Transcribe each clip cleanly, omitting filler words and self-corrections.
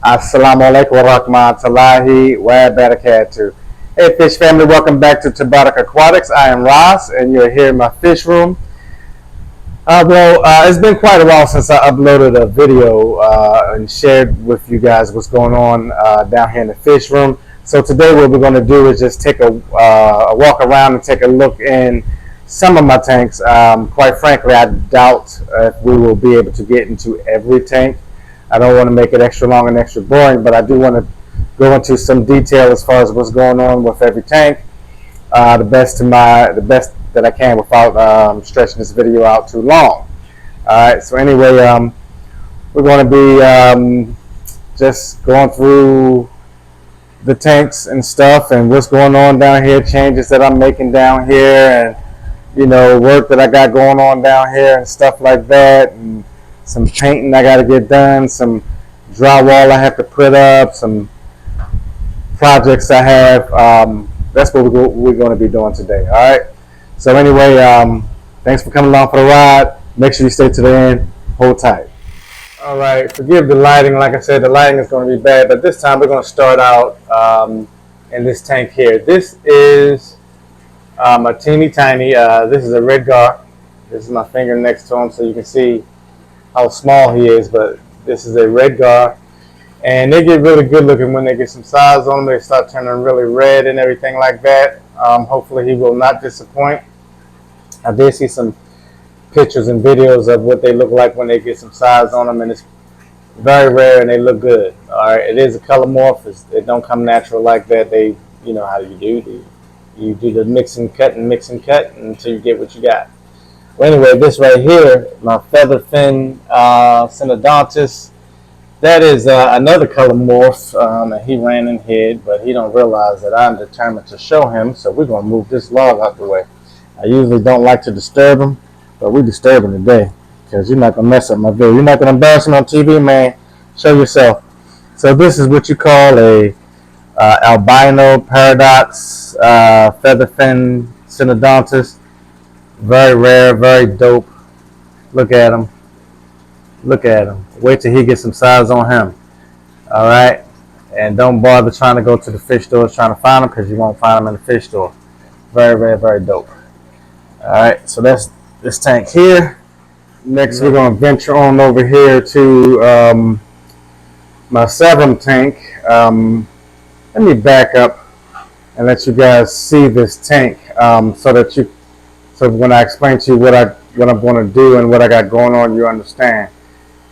Assalamu alaikum wa rahmatullahi wa barakatuh. Hey fish family, welcome back to Tabarak Aquatics. I am Ross and you're here in my fish room. It's been quite a while since I uploaded a video and shared with you guys what's going on down here in the fish room. So today what we're going to do is just take a walk around and take a look in some of my tanks. Quite frankly, I doubt if we will be able to get into every tank. I don't want to make it extra long and extra boring, but I do want to go into some detail as far as what's going on with every tank, the best that I can without stretching this video out too long. All right. So anyway, we're going to be just going through the tanks and stuff, and what's going on down here, changes that I'm making down here, and work that I got going on down here and stuff like that, and some painting I got to get done, some drywall I have to put up, some projects I have. That's what we're going to be doing today. All right. So anyway, thanks for coming along for the ride. Make sure you stay to the end. Hold tight. All right. Forgive the lighting. Like I said, the lighting is going to be bad, but this time we're going to start out in this tank here. This is a teeny tiny. This is a red gar. This is my finger next to him, so you can see how small he is, but this is a red gar, and they get really good looking when they get some size on them. They start turning really red and everything like that. Hopefully he will not disappoint. I did see some pictures and videos of what they look like when they get some size on them, and it's very rare and they look good. All right, it is a color morph. It don't come natural like that. They, you know how you do. You do the mix and cut until you get what you got. Well, anyway, this right here, my feather fin synodontis, that is another color morph that he ran and hid, but he don't realize that I'm determined to show him, so we're going to move this log out the way. I usually don't like to disturb him, but we're disturbing today because you're not going to mess up my video. You're not going to embarrass me on TV, man. Show yourself. So this is what you call a albino paradox feather fin synodontis. Very rare, very dope. Look at him. Look at him. Wait till he gets some size on him. All right? And don't bother trying to go to the fish stores trying to find him, because you won't find him in the fish store. Very, very, very dope. All right, so that's this tank here. Next, we're going to venture on over here to my severum tank. Let me back up and let you guys see this tank so when I explain to you what I'm going to do and what I got going on, you understand.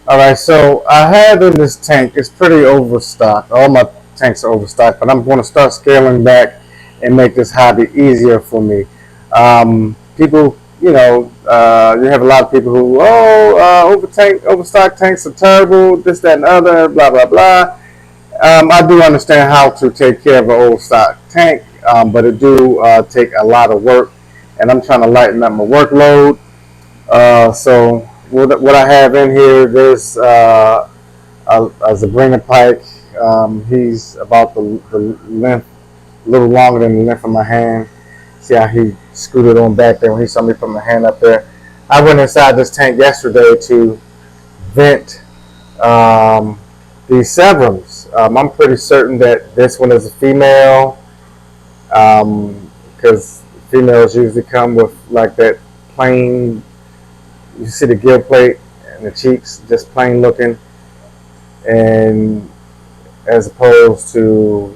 All right, so I have in this tank, it's pretty overstocked. All my tanks are overstocked, but I'm going to start scaling back and make this hobby easier for me. People, you have a lot of people who, overstocked tanks are terrible, this, that, and other, blah, blah, blah. I do understand how to take care of an overstocked tank, but it do take a lot of work. And I'm trying to lighten up my workload. So what I have in here, there's a Zabrina pike. He's about the length, a little longer than the length of my hand. See how he scooted on back there when he saw me put my hand up there. I went inside this tank yesterday to vent these severums. I'm pretty certain that this one is a female, because females usually come with like that plain, you see the gill plate and the cheeks just plain looking, and as opposed to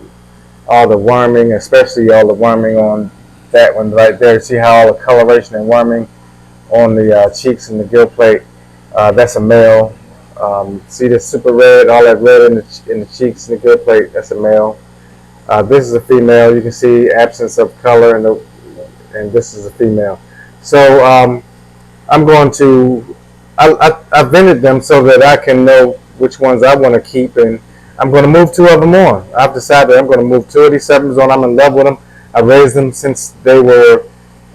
all the worming, especially all the worming on that one right there. See how all the coloration and worming on the cheeks and the gill plate, that's a male. See this super red, all that red in the cheeks and the gill plate, that's a male. This is a female. You can see absence of color and this is a female. So I'm going to, I vented them so that I can know which ones I want to keep, and I'm going to move 2 of them on. I've decided I'm going to move 2 of these severums on. I'm in love with them. I raised them since they were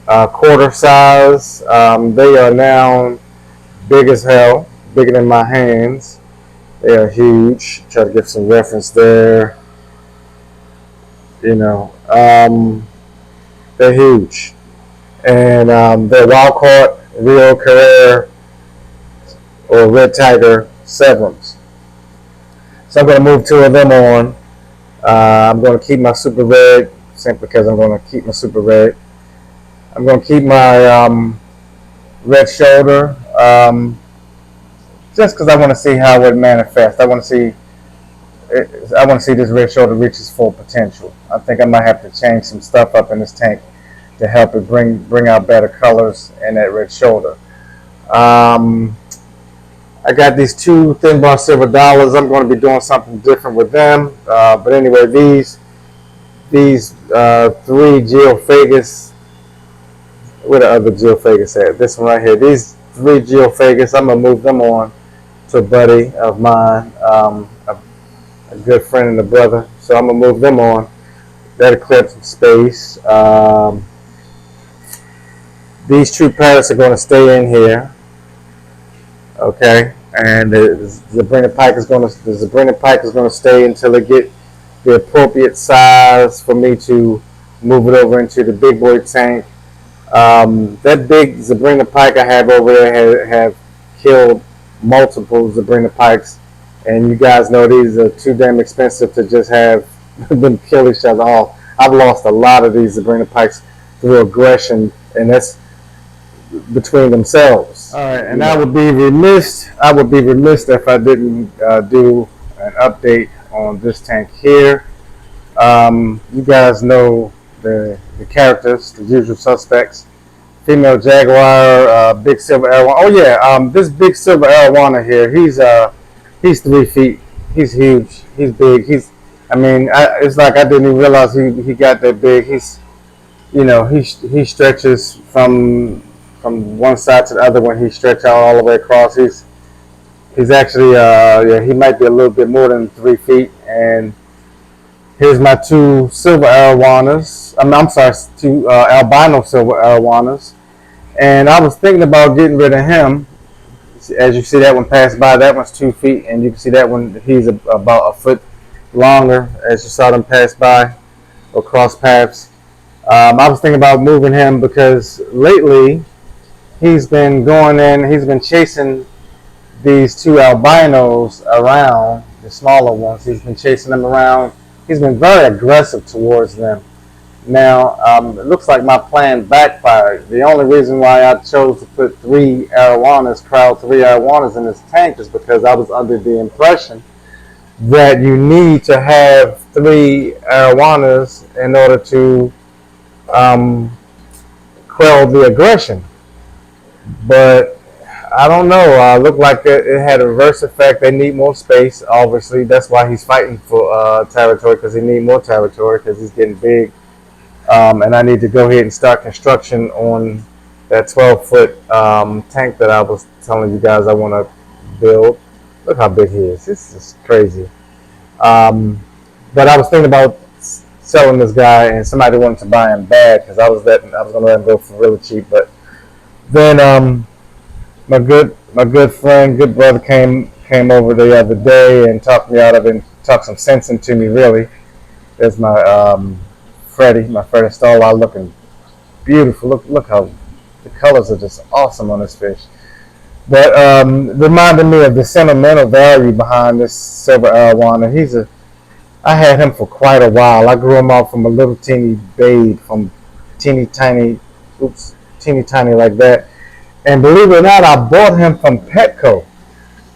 quarter size. They are now big as hell, bigger than my hands. They are huge. Try to give some reference there. They're huge, and they're wild caught Rio Carrera or red tiger severums. So I'm going to move two of them on. I'm going to keep my super red simply because I'm going to keep my super red. I'm going to keep my red shoulder just because I want to see how it manifests. I want to see this red shoulder reach its full potential. I think I might have to change some stuff up in this tank to help it bring out better colors in that red shoulder. I got these two thin bar silver dollars. I'm going to be doing something different with them. But anyway, these three geophagus. Where the other geophagus at? This one right here. These three geophagus. I'm gonna move them on to a buddy of mine, a good friend and a brother. So I'm gonna move them on. That'll clear some space. These true parrots are going to stay in here. Okay, and the Zabrinda pike is going to stay until it get the appropriate size for me to move it over into the big boy tank. That big Zabrinda pike I have over there have killed multiple Zabrinda pikes, and you guys know these are too damn expensive to just have them kill each other off. I've lost a lot of these Zabrinda pikes through aggression, and that's between themselves. All right, and I would be remiss if I didn't do an update on this tank here. You guys know the characters, the usual suspects. Female jaguar, big silver arowana. Oh yeah, this big silver arowana here. He's 3 feet. He's huge. He's big. It's like I didn't even realize he got that big. He stretches from one side to the other when he stretches out all the way across. He's actually he might be a little bit more than 3 feet. And here's my two silver arowanas. Two albino silver arowanas. And I was thinking about getting rid of him. As you see that one pass by, that one's 2 feet, and you can see that one, he's about a foot longer as you saw them pass by or cross paths. I was thinking about moving him because lately he's been chasing these two albinos around, the smaller ones. He's been chasing them around. He's been very aggressive towards them. Now, it looks like my plan backfired. The only reason why I chose to put crowd three arowanas in this tank is because I was under the impression that you need to have 3 arowanas in order to quell the aggression. But I don't know. Looked like it had a reverse effect. They need more space, obviously. That's why he's fighting for territory, because he needs more territory because he's getting big. And I need to go ahead and start construction on that 12-foot tank that I was telling you guys I want to build. Look how big he is. This is crazy. But I was thinking about selling this guy, and somebody wanted to buy him bad because I was going to let him go for really cheap. But then my good friend, good brother came over the other day and talked me out of it, and talked some sense into me. Really, there's my Freddie Starlaw, looking beautiful. Look how the colors are just awesome on this fish. But reminded me of the sentimental value behind this silver arowana. I had him for quite a while. I grew him out from a little teeny babe, from teeny tiny like that. And believe it or not, I bought him from Petco.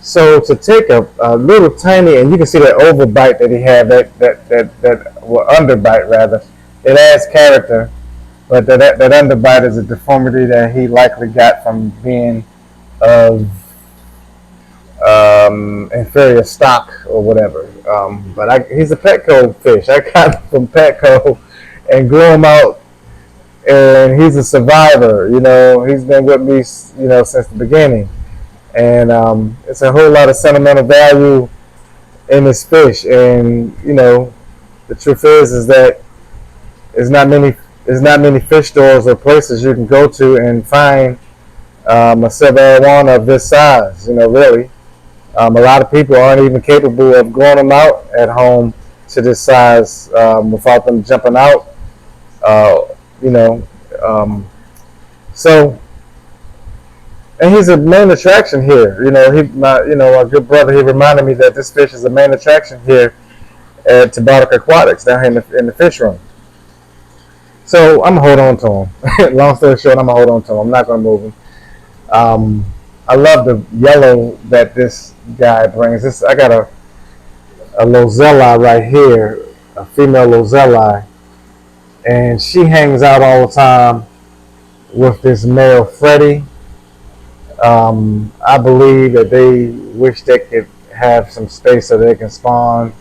So to take a little tiny, and you can see that overbite that he had, underbite rather, it adds character. But that underbite is a deformity that he likely got from being of inferior stock or whatever. But he's a Petco fish. I got him from Petco and grew him out, and he's a survivor. He's been with me, since the beginning. And it's a whole lot of sentimental value in this fish. And the truth is that there's not many fish stores or places you can go to and find a silver arowana of this size. Really, a lot of people aren't even capable of growing them out at home to this size without them jumping out. So And he's a main attraction here. My good brother, he reminded me that this fish is a main attraction here at Overstocked Aquatics down here in the fish room. So I'm gonna hold on to him. Long story short, I'm gonna hold on to him. I'm not gonna move him. I love the yellow that this guy brings. I got a Lozella right here, a female Lozella, and she hangs out all the time with this male Freddie. I believe that they wish they could have some space so they can spawn.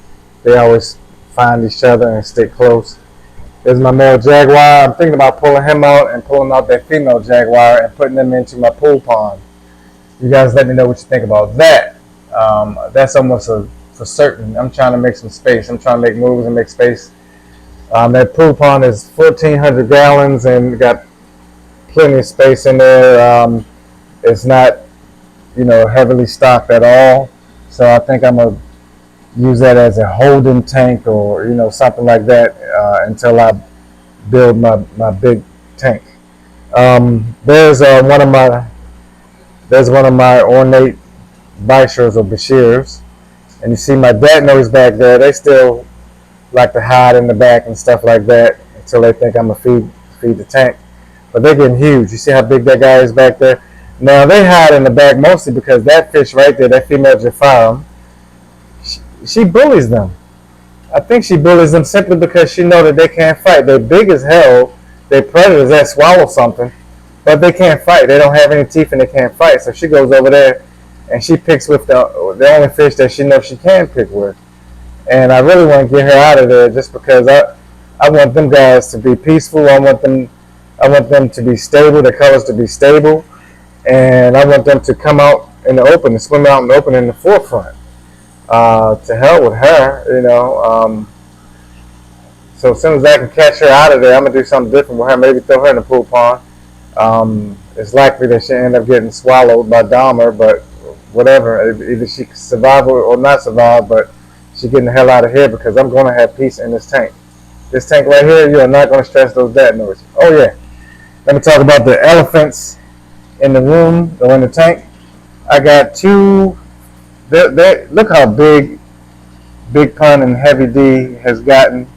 They always find each other and stick close. There's my male jaguar. I'm thinking about pulling him out and pulling out that female jaguar and putting them into my pool pond. You guys let me know what you think about that. That's almost for certain. I'm trying to make some space. I'm trying to make moves and make space. That pool pond is 1,400 gallons and got plenty of space in there. It's not, heavily stocked at all. So I think I'm going to use that as a holding tank or, something like that until I build my big tank. There's one of my ornate Bishers or Bashirs. And you see my Datnos back there. They still like to hide in the back and stuff like that until they think I'm going to feed the tank. But they're getting huge. You see how big that guy is back there? Now, they hide in the back mostly because that fish right there, that female Jaffarum, she bullies them. I think she bullies them simply because she knows that they can't fight. They're big as hell. They're predators that swallow something, but they can't fight. They don't have any teeth and they can't fight. So she goes over there and she picks with the only fish that she knows she can pick with. And I really want to get her out of there just because I want them guys to be peaceful. I want them to be stable, the colors to be stable. And I want them to come out in the open and swim out in the open in the forefront. To hell with her, So as soon as I can catch her out of there, I'm going to do something different with her. Maybe throw her in the pool pond. It's likely that she'll end up getting swallowed by Dahmer, but whatever. Either she can survive or not survive, but she's getting the hell out of here because I'm going to have peace in this tank. This tank right here, you are not going to stress those Datnos. Oh, yeah. Let me talk about the elephants in the room or in the tank. I got two. Look how big Pun and Heavy D has gotten.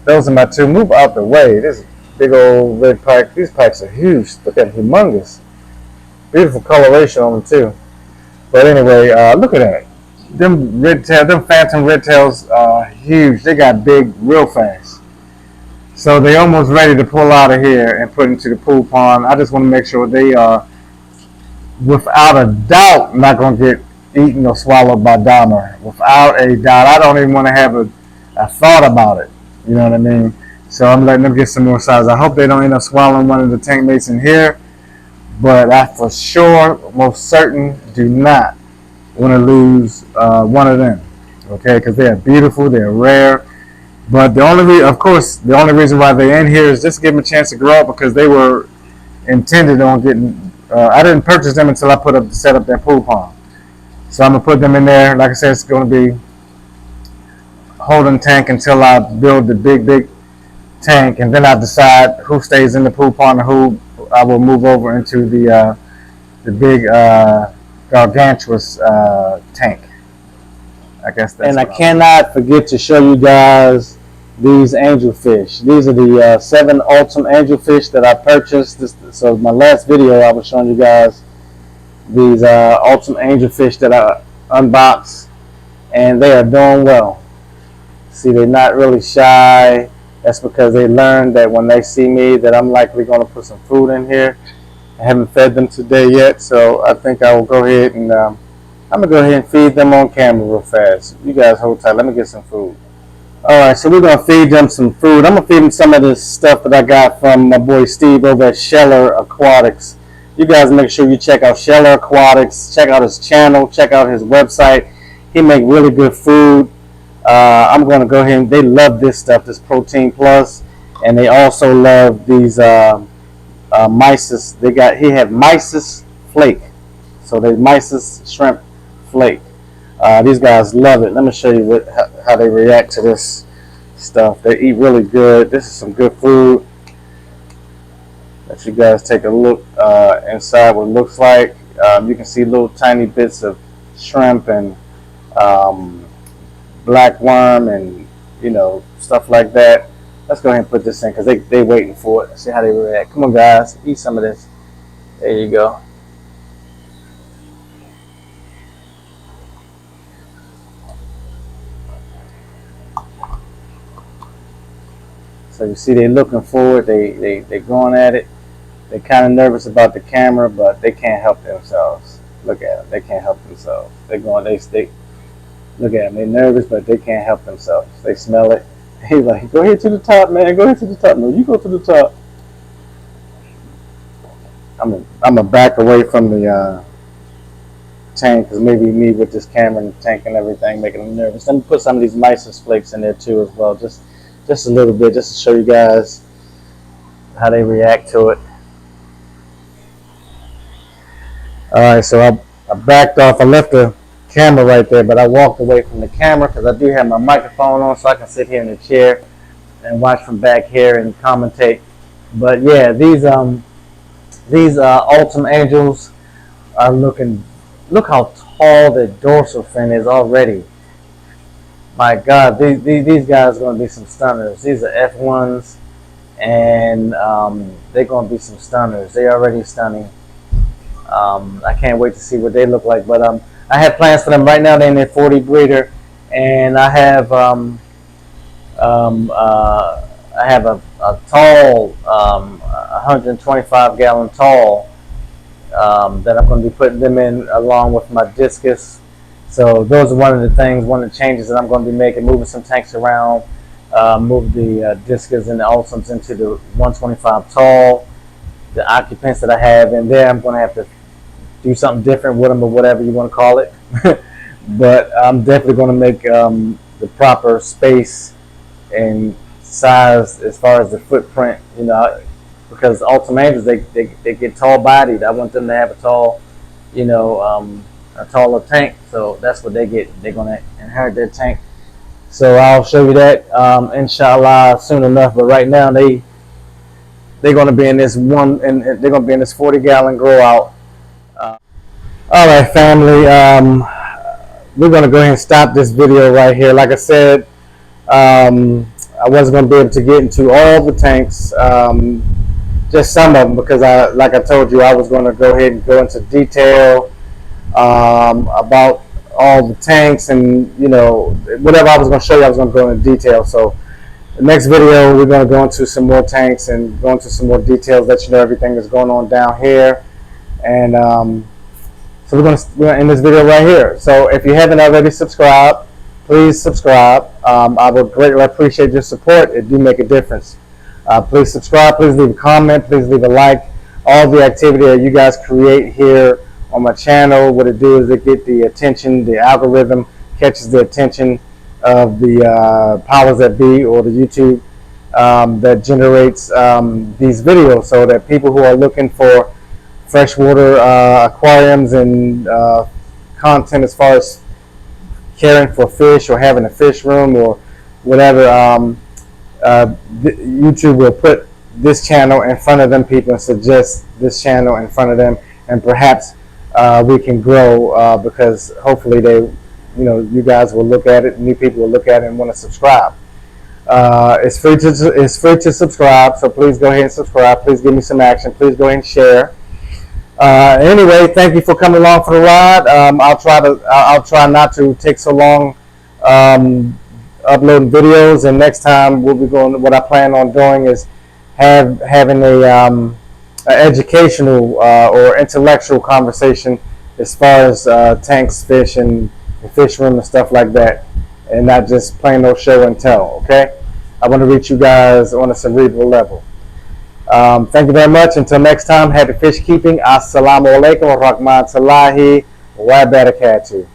Those are my two. Move out the way. This big old red pike. These pikes are huge. Look at them, humongous. Beautiful coloration on them too. But anyway, look at that. Them phantom red tails are huge. They got big real fast. So they're almost ready to pull out of here and put into the pool pond. I just want to make sure they are, without a doubt, not going to get eaten or swallowed by Dahmer. Without a doubt. I don't even want to have a thought about it. You know what I mean? So I'm letting them get some more size. I hope they don't end up swallowing one of the tank mates in here. But I for sure, most certain, do not want to lose one of them. Okay? Because they are beautiful. They are rare. But the only reason why they're in here is just to give them a chance to grow up because they were intended on getting. I didn't purchase them until I set up that pool pond. So I'm gonna put them in there. Like I said, it's gonna be holding tank until I build the big tank, and then I decide who stays in the pool pond and who I will move over into the big gargantuous tank. I guess that's. And I cannot forget to show you guys these angelfish. These are the 7 Ultimate angelfish that I purchased. So my last video I was showing you guys these Ultimate angelfish that I unboxed, and they are doing well. See, they're not really shy. That's because they learned that when they see me that I'm likely going to put some food in here. I haven't fed them today yet, so I think I will go ahead and I'm going to go ahead and feed them on camera real fast. You guys hold tight. Let me get some food. Alright, so we're going to feed them some food. I'm going to feed them some of this stuff that I got from my boy Steve over at Scheller Aquatics. You guys make sure you check out Scheller Aquatics. Check out his channel. Check out his website. He make really good food. I'm going to go ahead and they love this stuff, this Protein Plus. And they also love these mysis. He had mysis flake. So they mysis shrimp flake. These guys love it. Let me show you how they react to this stuff. They eat really good. This is some good food. Let you guys take a look inside what it looks like. You can see little tiny bits of shrimp and black worm and stuff like that. Let's go ahead and put this in because they waiting for it. See how they react. Come on, guys, eat some of this. There you go. So you see, they're looking forward. They going at it. They're kind of nervous about the camera, but they can't help themselves. Look at them. They can't help themselves. They're going. They look at them. They're nervous, but they can't help themselves. They smell it. He's like, "Go ahead to the top, man. Go ahead to the top." No, you go to the top. I'm a back away from the tank because maybe me with this camera and the tank and everything making them nervous. Let me put some of these mysis flakes in there too as well. Just a little bit, just to show you guys how they react to it. All right, so I backed off. I left the camera right there, but I walked away from the camera because I do have my microphone on, so I can sit here in the chair and watch from back here and commentate. But yeah, these Ultim Angels are looking. Look how tall the dorsal fin is already. My God, these guys are going to be some stunners. These are F1s, and they're going to be some stunners. They're already stunning. I can't wait to see what they look like. But I have plans for them right now. They're in their 40 breeder, and I have a tall 125 gallon tall that I'm going to be putting them in along with my discus. So those are one of the changes that I'm going to be making, moving some tanks around, move the discus and the ultims into the 125 tall. The occupants that I have in there, I'm going to have to do something different with them or whatever you want to call it. But I'm definitely going to make the proper space and size as far as the footprint, because Ultim Angels, they get tall bodied. I want them to have a tall, a taller tank, so that's what they get. They're going to inherit their tank. So I'll show you that inshallah soon enough. But right now they're going to be in this they're going to be in this 40 gallon grow out. All right, family. We're going to go ahead and stop this video right here. Like I said, I wasn't going to be able to get into all the tanks, just some of them, because like I told you, I was going to go ahead and go into detail about all the tanks and whatever I was going to show you, I was going to go into detail. So the next video, we're going to go into some more tanks and go into some more details, let you know everything that's going on down here. And so we're going to end this video right here. So if you haven't already subscribed, please subscribe. I would greatly appreciate your support. It do make a difference. Please subscribe. Please leave a comment. Please leave a like. All the activity that you guys create here on my channel, what it do is it get the attention, the algorithm catches the attention of the powers that be, or the YouTube that generates these videos, so that people who are looking for freshwater aquariums and content as far as caring for fish or having a fish room or whatever, YouTube will put this channel in front of them people and suggest this channel in front of them, and perhaps we can grow because hopefully you guys will look at it, new people will look at it and want to subscribe. It's free to subscribe, so please go ahead and subscribe. Please give me some action. Please go ahead and share. Anyway, thank you for coming along for the ride. I'll try not to take so long uploading videos, and next time we'll be going. What I plan on doing is having a educational or intellectual conversation as far as tanks, fish, and the fish room and stuff like that, and not just plain old show and tell. Okay, I want to reach you guys on a cerebral level. Thank you very much. Until next time, happy fish keeping. Assalamu alaikum wa rahmatullahi wa barakatuh.